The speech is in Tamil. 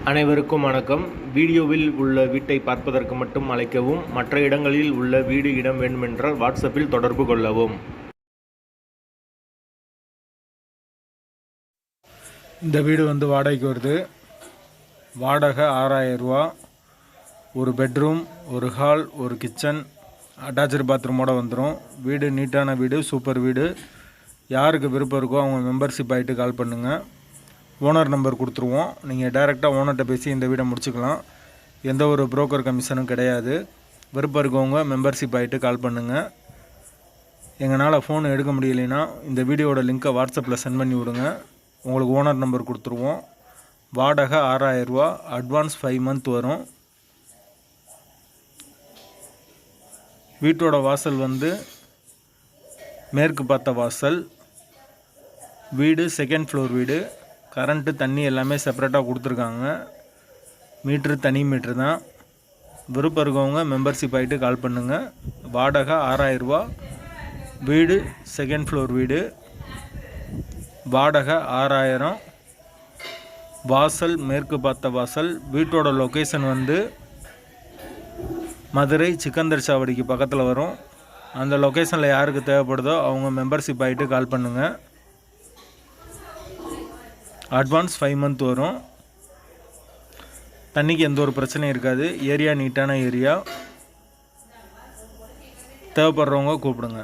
அனைவருக்கும் வணக்கம். வீடியோவில் உள்ள வீட்டை பார்ப்பதற்கு மட்டும் அழைக்கவும். மற்ற இடங்களில் உள்ள வீடு இடம் வேண்டுமென்றால் வாட்ஸ்அப்பில் தொடர்பு கொள்ளவும். இந்த வீடு வாடகைக்கு வருது. வாடகை 6000 ரூபா. ஒரு பெட்ரூம், ஒரு ஹால், ஒரு கிச்சன், அட்டாச்சு பாத்ரூமோடு வந்துடும். வீடு நீட்டான வீடு, சூப்பர் வீடு. யாருக்கு விருப்பம் இருக்கோ அவங்க மெம்பர்ஷிப் ஆகிட்டு கால் பண்ணுங்கள். ஓனர் நம்பர் கொடுத்துருவோம். நீங்கள் டைரெக்டாக ஓனர்கிட்ட பேசி இந்த வீடை முடிச்சுக்கலாம். எந்த ஒரு புரோக்கர் கமிஷனும் கிடையாது. விருப்பம் இருக்கவங்க மெம்பர்ஷிப் ஆகிட்டு கால் பண்ணுங்கள். எங்களால் ஃபோன் எடுக்க முடியலைன்னா இந்த வீடியோட லிங்க்கை வாட்ஸ்அப்பில் சென்ட் பண்ணி விடுங்க. உங்களுக்கு ஓனர் நம்பர் கொடுத்துருவோம். வாடகை 6000 ரூபா. அட்வான்ஸ் 5 மந்த் வரும். வீட்டோட வாசல் மேற்கு பார்த்த வாசல். வீடு செகண்ட் ஃப்ளோர் வீடு. கரண்ட்டு தண்ணி எல்லாமே செப்பரேட்டாக கொடுத்துருக்காங்க. மீட்ரு தனி மீட்ரு தான். விருப்பம் இருக்கவங்க மெம்பர்ஷிப் ஆகிட்டு கால் பண்ணுங்கள். வாடகை 6000 ரூபா. வீடு செகண்ட் ஃப்ளோர் வீடு. வாடகை 6000. வாசல் மேற்கு பார்த்த வாசல். வீட்டோட லொக்கேஷன் மதுரை சிக்கந்தர் சாவடிக்கு பக்கத்தில் வரும். அந்த லொக்கேஷனில் யாருக்கு தேவைப்படுதோ அவங்க மெம்பர்ஷிப் ஆகிட்டு கால் பண்ணுங்கள். அட்வான்ஸ் 5 மந்த் வரும். தண்ணிக்கு எந்த ஒரு பிரச்சனையும் இருக்காது. ஏரியா நீட்டான ஏரியா. தேவைப்படுறவங்க கூப்பிடுங்க.